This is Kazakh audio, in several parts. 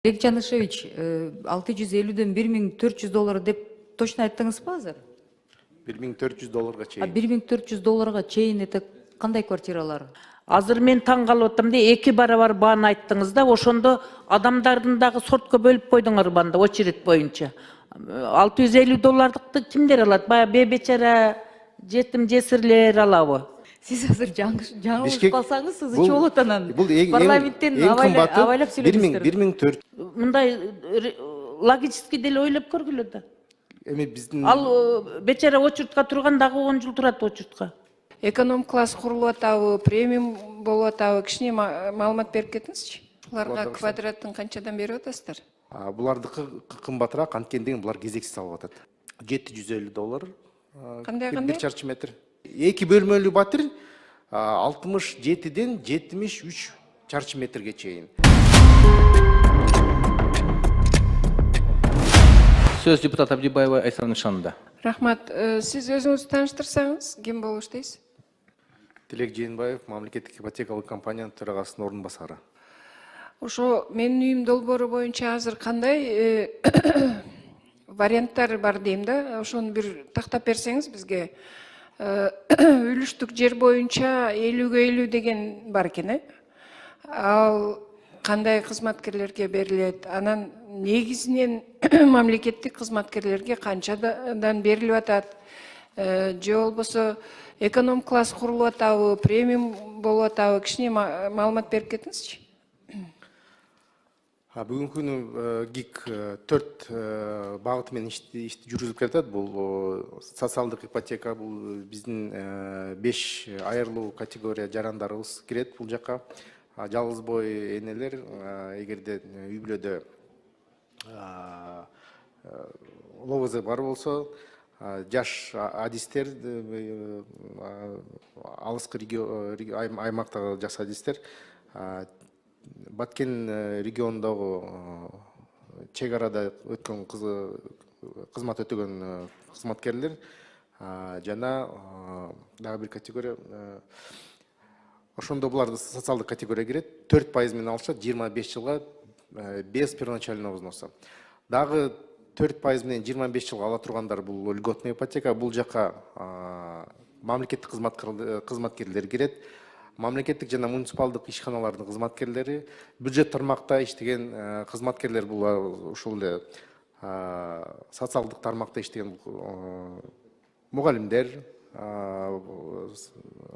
Олег Жанышевич, 650'ден 1400 доллар деп точно айттыңыз ба азыр? 1400 долларга чейин. 1400 долларга чейин это кандай квартиралар? Азыр мен таң калып атам де, 2 барабар бааны айттыңыз да, ошондо адамдардын дагы сортко бөлүп койдуңар банда очередь боюнча. 650 доллардыкты кимдер алат? Баягы бебечара, жетим жесирлер алабы? Сиз азыр жаңылышып калсаңыз, сиз ичип болот анан. Парламенттен абайлап сүйлөдүңүздөр. 1400. Мындай логически деле ойлоп көргүлө да. Эми биздин Ал бечара очередка турган дагы 10 жыл турат очередка. Эконом класс курулуп атабы, премиум болуп атабы, кичине маалымат берип кетиңизчи. Буларга квадратын канчадан берип атасыздар? булардыкы кымбатыраак, анткени булар кезексиз алып атат. 750 доллар. Кандай? 1 чарчы метр. 2 бөлмөлүү батир 67ден 73 чарчы метрге чейин. Сөз депутат Абдибаева Айсара Нышанында. Рахмат. Сиз өзүңүздү тааныштырсаңыз, ким болуп иштейсиз? Тилек Жээнбаев, мамлекеттик ипотекалык компаниянын төрагасынын ордун басары. Ошо менин үйүм долбоору боюнча азыр кандай варианттар бар дейм да, ошону бир тактап берсеңиз бизге. Үлүштүк жер боюнча 50-50 деген бар экен, Ал кандай кызматкерлерге берилет? Анан негизинен мамлекеттик кызматкерлерге канчадан берилип атат? Же болбосо эконом класс курулуп атабы, премиум болуп атабы? Кичине маалымат берип кетиңизчи. Бүгүнкү күнү ГИК 4 багыты менен ишти жүргүзүлүп келатат. Бул социалдык ипотека, бул биздин 5 айырылуу категория жарандарыбыз кирет бул жакка. Жалгыз бой энелер, эгерде үй бүлөдө ЛОВЗ бар болсо, жаш адистер, алыскы аймактагы жаш адистер, Баткен регионундагы чек арада өткөн кызмат өтөгөн кызматкерлер жана дагы бир категория, ошондо булар социалдык категория кирет. 4% менен алышат 25 жылга без первоначального взноса. Дагы 4% менен 25 жылга ала тургандар бул льготная ипотека. Бул жака мамлекеттик кызматкерлер кирет. Мамлекеттик жана муниципалдык ишканалардын кызматкерлери, бюджет тармакта иштеген кызматкерлер, бул ушул эле социалдык тармакта иштеген мугалимдер,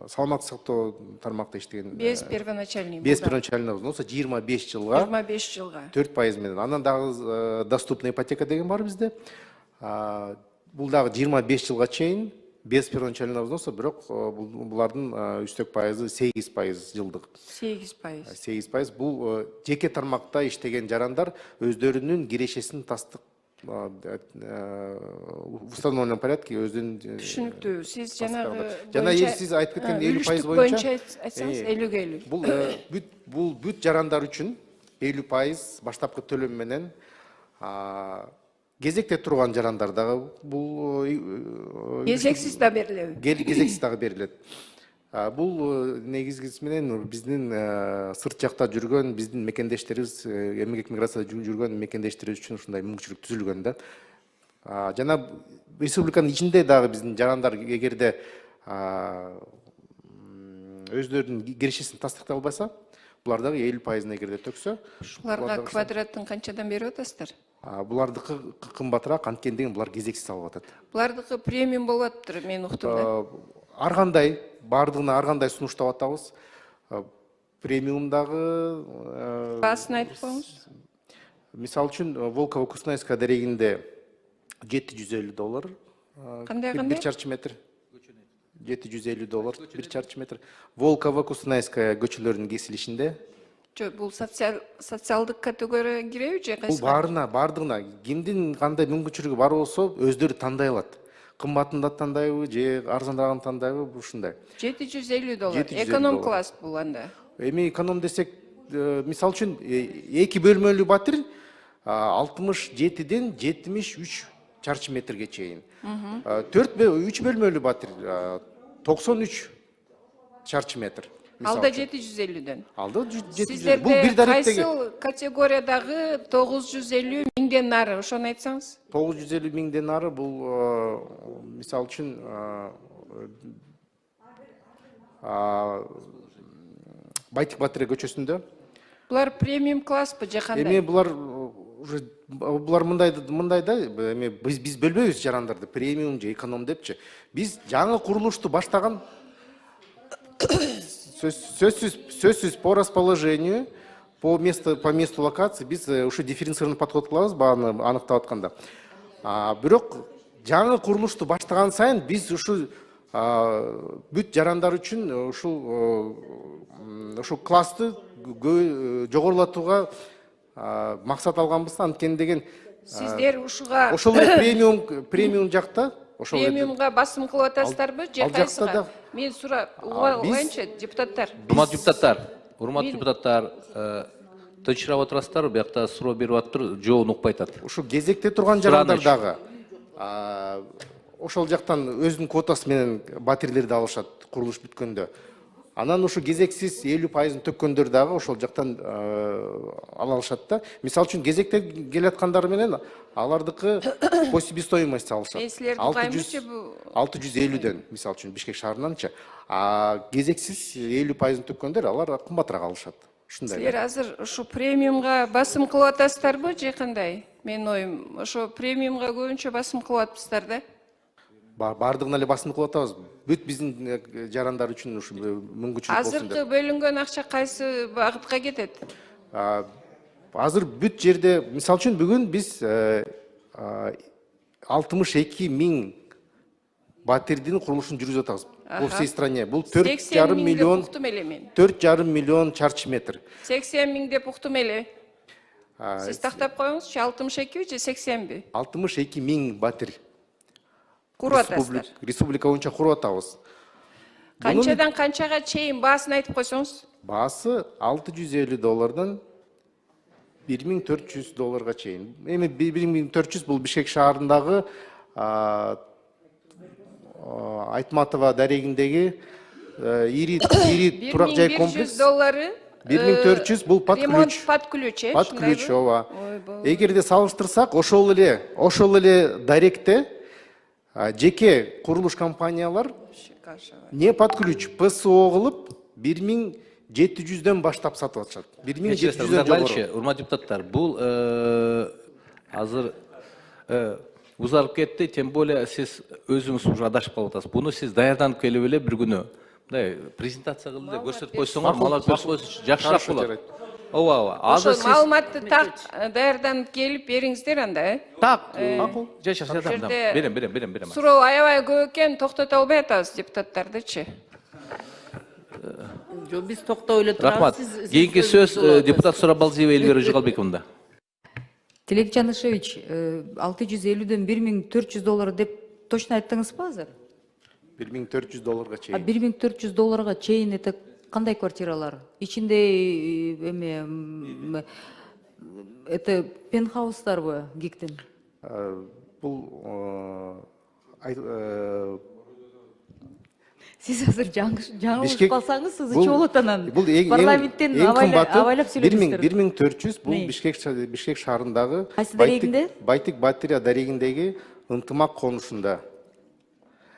саламаттык сактоо тармакта иштеген Без первоначальный взноса 25 жылга 4% менен. Анан дагы доступный ипотека деген бар бизде. Бул дагы 25 жылга чейин без первоначального взноса, бирок булардын үстөк пайызы 8% жылдык. 8%. Бул жеке тармакта иштеген жарандар өздөрүнүн кирешесин тастык в установленном порядке өздөрүнүн. Түшүнүктүү. Сиз жана сиз айтып кеткен 50% боюнча айтсаңыз 50-50. Бул бүт жарандар үчүн 50% баштапкы төлөм менен, кезекте турган жарандар дагы бул кезексиз да берилеби? Кезексиз дагы берилет. Бул негизгиси менен биздин сырт жакта жүргөн биздин мекендештерибиз, эмгек миграцияда жүргөн мекендештерибиз үчүн ушундай мүмкүнчүлүк түзүлгөн да. Жана республиканын ичинде дагы биздин жарандар эгерде өздөрүнүн кирешесин тастыктай албаса, булар дагы 50%-ын эгерде төксө, ушуларга квадратын канчадан берип атасыздар? Булардыкы кымбатыраак, анткени булар кезексиз алып атат. Булардыкы премиум болуп атыптыр, мен уктум да. Ар кандай, бардыгына ар кандай сунуштап атабыз. Премиумдагы Баасын айтып коюңуз. Мисалы үчүн, Волково-Кустанайская дарегинде 750 доллар. Кандай? 1 чарчы метр. 750 доллар 1 чарчы метр. Волково-Кустанайская көчөлөрүнүн кесилишинде. Бул социалдык категорияга киреби же кайсы? Бул бардыгына кимдин кандай мүмкүнчүлүгү бар болсо, өздөрү тандай алат. Кымбатын да тандайбы же арзаныраагын тандайбы, ушундай. 750 доллар. Эконом класс бул анда. Эми эконом десек, мисалы үчүн 2 бөлмөлүү батир 67ден 73 чарчы метрге чейин. 3 бөлмөлүү батир 93 чарчы метр. Алда 750-дөн. Алда 750. Бул Сиздерде бир даректеги кайсыл категориядагы 950 миңден нары, ошону айтсаңыз? 950 миңден ары бул мисалы үчүн Байтик Батыре көчөсүндө. Булар премиум класспы же кандай? Эми булар уже мындай да, эми биз бөлбөйбүз жарандарды премиум же эконом депчи. Биз жаңы курулушту баштаган сөзсүз по расположению, по месту локации биз ушу дифференцированный подход кылабыз, бааны аныктап атканда. Бирок жаңы курулушту баштаган сайын биз ушу бүт жарандар үчүн ушул классты жогорулатууга максат алганбыз. Анткени деген Сиздер ушуга ошол премиум жакта премиумга басым кылып атасыздарбы же ал жакта кайсыга? да- Мен алайынчы, депутаттар. Урматтуу депутаттар, тынчырап отурасыздарбы? Биякта суроо берип атыптыр, жообун укпай атат. ушу кезекте турган жарандар дагы ошол жактан өзүнүн квотасы менен батирлерди алышат курулуш бүткөндө. Анан ушу кезексиз 50% төккөндөр дагы ошол жактан ала алышат да. Мисалы үчүн кезекте келаткандар менен алардыкы по себестоимости алышат. Мен силерди каймынча 650дөн мисалы үчүн Бишкек шаарынанчы. Кезексиз 50% төккөндөр алар кымбатыраак алышат. Ушундай. Силер азыр ушу премиумга басым кылып атасыздарбы же кандай? Менин оюм, ошо премиумга көбүнчө басым кылып атпыздар да. Бардыгына эле басым кылып атабыз. Бүт биздин жарандар үчүн ушу мүмкүнчүлүк болсун Азыркы деп. бөлүнгөн акча кайсы багытка кетет? Азыр бүт жерде, мисалы үчүн бүгүн биз 62 миң батирдин курулушун жүргүзүп атабыз. По всей стране. Бул 4,5 миллион, уктум эле мен. 4,5 миллион чарчы метр. 80 миң деп уктум эле. Сиз тактап коюңузчу, 62 же 80би? 62 миң батир. Куруп атасыздар. Республика боюнча куруп атабыз. Канчадан канчага чейин баасын айтып койсоңуз? Баасы $650 $1,400 чейин. Эми 1,400 бул Бишкек шаарындагы Айтматова дарегиндеги ири турак жай комплекс. $1,100 $1,400 бул под ремонт ключ. под ключ, Под ключ, ооба. Эгерде салыштырсак, ошол эле даректе жеке курулуш компаниялар не под ключ, ПСО кылып 1,700дөн баштап сатып атышат. 1,700дөн жогору. Урматтуу депутаттар, бул азыр узарып кетти, тем более сиз өзүңүз уже адашып калып атасыз. Буну сиз даярданып келип эле бир күнү мындай презентация кылып эле көрсөтүп койсоңор, малат көрсөтүп койсоңор жакшыраак болот. Ооба. Ошол маалыматты так даярданып келип бериңиздер анда, Так, макул. Жашаса да. Берем. Суроо аябай көп экен, токтото албай атабыз депутаттардычы. Жок, биз токтой эле турабыз. Рахмат. Кийинки сөз депутат Сурабалдиева Эльвира Жигалбековна. Тилек Жанышевич, 650дөн $1,400 деп точно айттыңызбы азыр? $1,400 чейин. $1,400 чейин это кандай квартиралар? Ичинде эме это пентхаустарбы ГИКтин? Бул Сиз азыр жаңылышып калсаңыз, сиз бул- болот анан. бул Парламенттен авайлап сүйлөйсүздөр. 1,400 бул Бишкек шаарындагы Кайсы дарегинде? Байтик Батырия дарегиндеги ынтымак конушунда.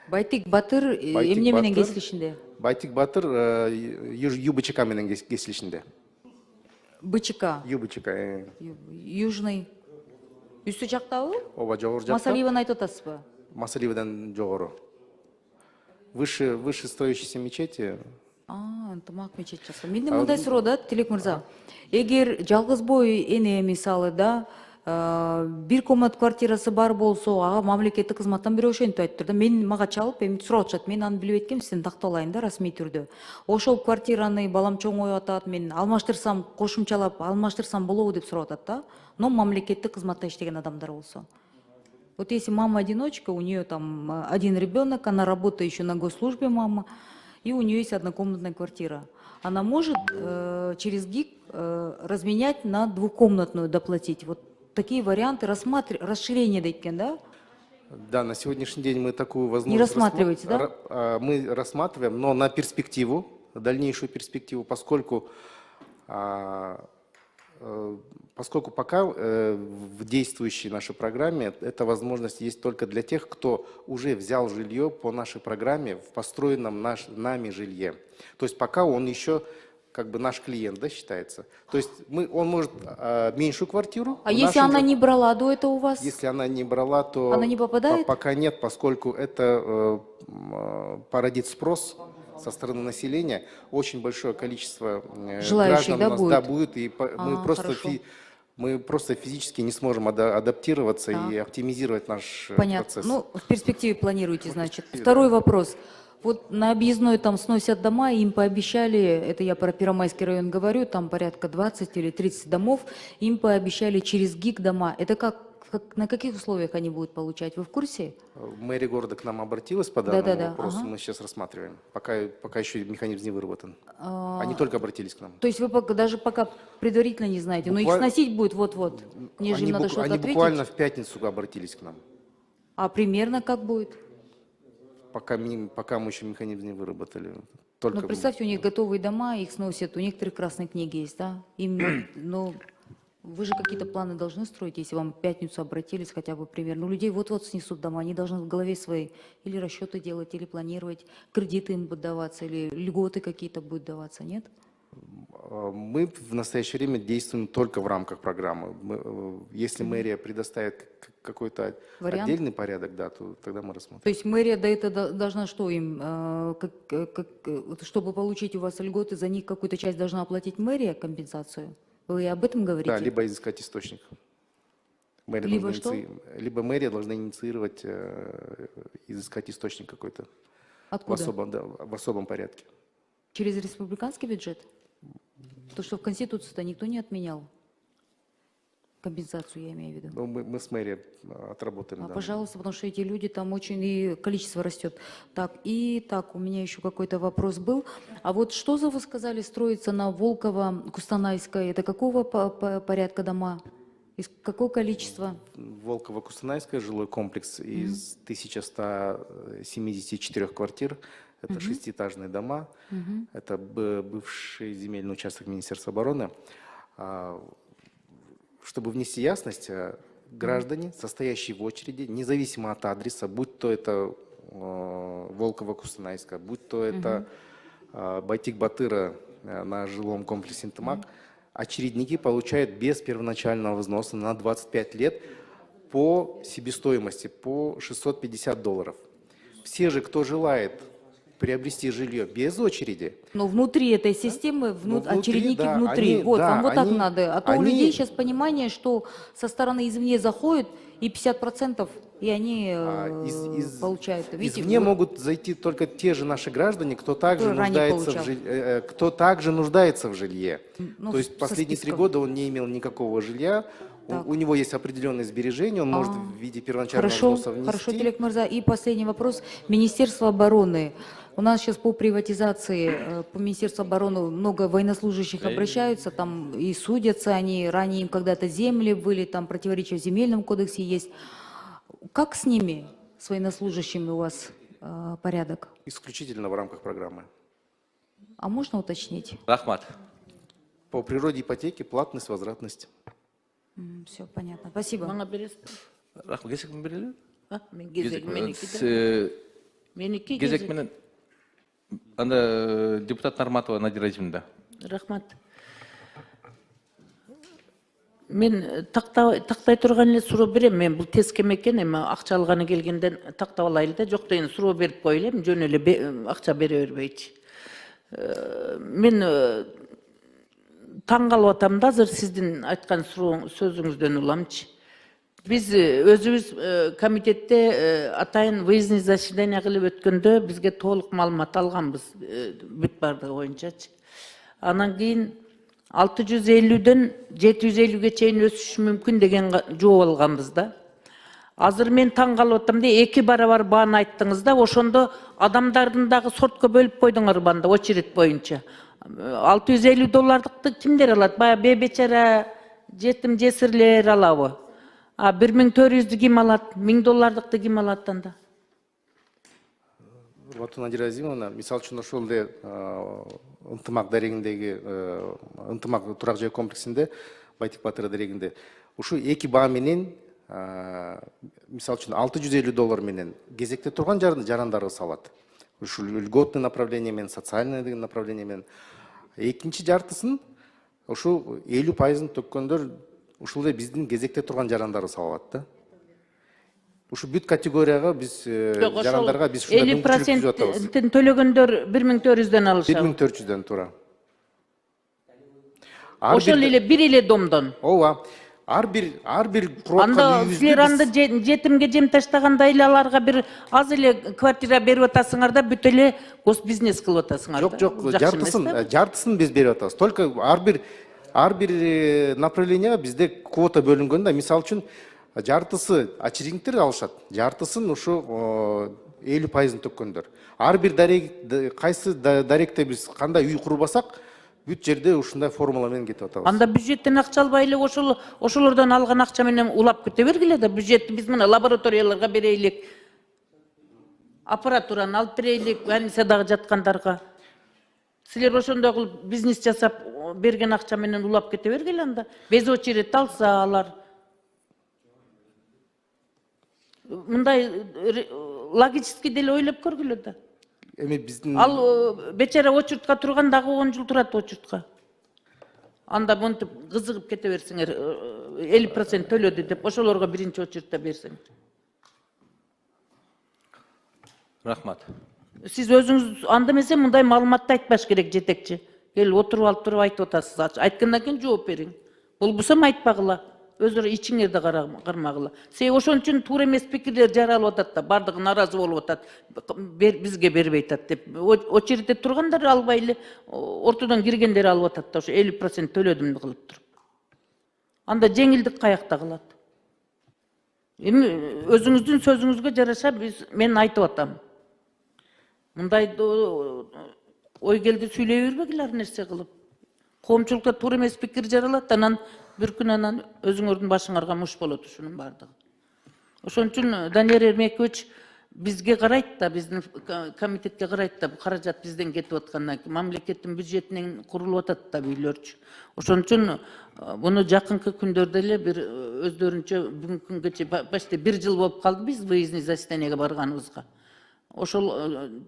Байтик Батыр эмне менен кесилишинде? Байтик Батыр ЮБЧК менен кесилишинде. БЧК, ЮБЧК. Южный. Үстү жактабы? Ооба, жогору жакта. Масалиеваны айтып атасызбы? Масалиевадан жогору. Выше строящейся мечети. Ынтымак мечет жакта. Менде мындай суроо да, Тилек мырза. Эгер жалгыз бой эне мисалы да, бир комнат квартирасы бар болсо, ага мамлекеттик кызматтан бирөө ошентип айтыптыр да. Мага чалып, эми сурап атышат. Мен аны билбей эткем, сизден такталайын да расмий түрдө. Ошол квартираны балам чоңоюп атат, мен алмаштырсам, кошумчалап алмаштырсам болобу деп сурап атат да. Но мамлекеттик кызматта иштеген адамдар болсо. Вот если мама-одиночка, у нее там один ребенок, она работает еще на госслужбе мама, и у нее есть однокомнатная квартира. Она может через ГИК разменять на двухкомнатную, доплатить. Вот такие варианты расширения дейткен, да? Да, на сегодняшний день мы такую возможность Не рассматриваете, да? Мы рассматриваем, но на перспективу на дальнейшую перспективу, поскольку пока в действующей нашей программе эта возможность есть только для тех, кто уже взял жилье по нашей программе в построенном нами жилье. То есть пока он еще как бы наш клиент, да, считается. То есть он может меньшую квартиру. А если она не брала до этого у вас? Если она не брала, то она не попадает? Пока нет, поскольку это породит спрос со стороны населения. Очень большое количество желающих, граждан у нас да, будет, и мы просто физически не сможем адаптироваться и оптимизировать наш процесс. Ну, в перспективе планируете, значит. Второй вопрос. Вот на объездной там сносят дома, им пообещали, это я про Первомайский район говорю, там порядка 20 или 30 домов, им пообещали через ГИК дома. Это на каких условиях они будут получать? Вы в курсе? Мэрия города к нам обратилась по данному вопросу, мы сейчас рассматриваем. Пока еще механизм не выработан. Они только обратились к нам. То есть вы даже пока предварительно не знаете, но их сносить будет вот-вот. Мне же надо что-то ответить. Они буквально в пятницу обратились к нам. А примерно как будет? Пока мы еще механизм не выработали. Ну, представьте, у них готовые дома, их сносят, у некоторых красные книги есть, да? Ну, вы же какие-то планы должны строить, если вам в пятницу обратились хотя бы примерно. Ну, людей вот-вот снесут дома, они должны в голове своей или расчеты делать, или планировать, кредиты им будут даваться, или льготы какие-то будут даваться, нет? Мы в настоящее время действуем только в рамках программы. Если мэрия предоставит какой-то отдельный порядок, да, то тогда мы рассмотрим. То есть мэрия до этого должна что им, чтобы получить у вас льготы, за них какую-то часть должна оплатить мэрия компенсацию? Вы об этом говорите? Да, либо изыскать источник. Либо мэрия должна инициировать, изыскать источник какой-то. Откуда? В особом порядке. Через республиканский бюджет? То, что в Конституции-то никто не отменял. Компенсацию я имею в виду. Ну, мы с мэрией отработаем. Пожалуйста, потому что эти люди там очень, и количество растет. Так, у меня еще какой-то вопрос был. А вот что вы сказали, строится на Волково-Кустанайской? Это какого порядка дома? Из какого количества? Волково-Кустанайская жилой комплекс из 1174 квартир. Это шестиэтажные дома. Это бывший земельный участок Министерства обороны. Чтобы внести ясность, граждане, состоящие в очереди, независимо от адреса, будь то это Волково-Кустанайская, будь то это Байтик-Батыра на жилом комплексе Интымак, очередники получают без первоначального взноса на 25 лет по себестоимости, по $650. Все же, кто желает приобрести жилье без очереди. Но внутри этой системы, очередники да, внутри. Так надо. А то у людей сейчас понимание, что со стороны извне заходят и 50%, и они получают. Видите, извне могут зайти только те же наши граждане, кто также нуждается в жилье. То есть последние 3 года он не имел никакого жилья. У него есть определенные сбережения, он может в виде первоначального взноса внести. Хорошо, Телек Мырза. И последний вопрос. Министерство обороны. У нас сейчас по приватизации, по Министерству обороны много военнослужащих обращаются, там и судятся они, ранее им когда-то земли были, там противоречия в земельном кодексе есть. Как с ними, с военнослужащими у вас порядок? Исключительно в рамках программы. А можно уточнить? Рахмат. По природе ипотеки платность, возвратность. Все понятно. Спасибо. Рахмат. Кезек берелер? Кезек менен анда депутат Нарматова Надира Эжимда. Рахмат. Мен тақтай тұрған еле сұрау берем. Мен бұл тескем екен, ақша алғаны келгенден тақтап алайлы да, жоқ дейін сұрау беріп қойлым, жөн еле ақша бере бербейді. Мен таңғалып атам да, азыр сіздің айтқан сөзіңізден ұламчы. Biz özümüz komitette atayın выездный заседание кылып өткөндө бизге толук маалымат алганбыз бүт бардыгы боюнча. Анан кийин 650ден 750ге чейин өсүшү мүмкүн деген жооп алганбыз да. Азыр мен таң калып атам да 2 барабар бааны айттыңыз да, ошондо адамдардын дагы сортко бөлүп койдуңар банда очередь боюнча. $650 кимдер алат? Бая бебечара, жетим жесирлер алабы? А 1400 ким алат? $1000 ким алат анда? Батуна Разимовна, мисал үчүн ошол эле ынтымак дарегиндеги ынтымак турак жай комплексинде Байтик Батыр дарегинде ушу эки баа менен мисал үчүн $650 менен кезекте турган жарандарды салат. Ушул льготный направление менен, социальный деген направление менен. Экинчи жартысын ушу 50%-ын төккөндөр ушул эле биздин кезекте турган жарандарды салат да. Ушу бүт категорияга биз жарандарга биз ушундай мүмкүнчүлүк түзүп атабыз. 50%-ын төлөгөндөр 1400-дөн алышат. 1400-дөн туура. Ошол эле бир эле домдон. Ооба. Ар бир Анда силер анда жетимге жем таштагандай эле аларга бир аз эле квартира берип атасыңар да бүт эле госбизнес кылып атасыңар. Жок, жартысын биз берип атабыз. Только ар бир направленияга бизде квота бөлүнгөн да. Мисал үчүн жартысы очередниктер алышат, жартысын ушу 50%-ын төккөндөр. Ар бир кайсы даректе биз кандай үй курбасак, бүт жерде ушундай формула менен кетип атабыз. Анда бюджеттен акча албай эле ошолордон алган акча менен улап кете бергиле да. Бюджетти биз мына лабораторияларга берейлик. Аппаратураны алып берейлик, больницадагы жаткандарга. Силер ошондой кылып бизнес жасап берген акча менен улап кете бергиле анда. Без очередь алса алар. Мындай логически деле ойлоп көргүлө да. Эми биздин Ал бечара очуртка турган дагы 10 жыл турат очуртка. Анда монтип кызыгып кете берсеңер 50% төлөдү деп ошолорго биринчи очередте берсең. Рахмат. Сиз өзүңүз анда эмесе мындай маалыматты айтпаш керек жетекчи. Келип отуруп алып туруп айтып атасыз. Айткандан кийин жооп бериң. Болбосо айтпагыла. Өзүрө ичиңерди кармагыла. Себеби ошон үчүн туура эмес пикирлер жаралып атат да, бардыгы нааразы болуп атат. Бизге бербей атат деп. Очередте тургандар албай эле, ортодон киргендер алып атат да, ошо 50% төлөдүм кылып туруп. Анда жеңилдик каякта калат. Эми өзүңүздүн сөзүңүзгө жараша мен айтып атам. Мындай ой келди сүйлөй бербегиле ар нерсе кылып. Коомчулукта туура эмес пикир жаралат, анан bir күн анан өзүңөрдүн башыңарга муш болот ушунун бардыгы. Ошон үчүн Данияр Эрмекович бизге карайт да, биздин комитетке карайт да, каражат бизден кетип аткандан кийин мамлекеттин бюджетинен курулуп атат да үйлөрчү. Ошон үчүн буну жакынкы күндөрдө эле бир өздөрүнчө бүгүнкү күнгөчө почти 1 жыл болуп калды биз выездный заседаниеге барганыбызга. Ошол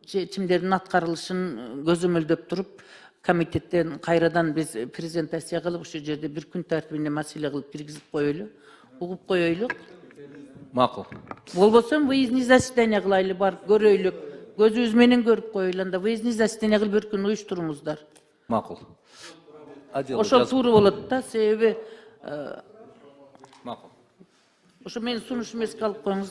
чечимдердин аткарылышын көзөмөлдөп туруп, комитеттен кайрадан биз презентация кылып ушул жерде бир күн тартибинде маселе кылып киргизип коелу, угуп коелу. Макул. Болбосо выездный заседание кылайлы, барып көрөйлүк, көзүбүз менен көрүп коелу, анда выездный заседание кылып бир күн уюштуруңуздар. Макул. Ошол туура болот да, себеби Макул. ошо менин сунушум эске алып коюңуз.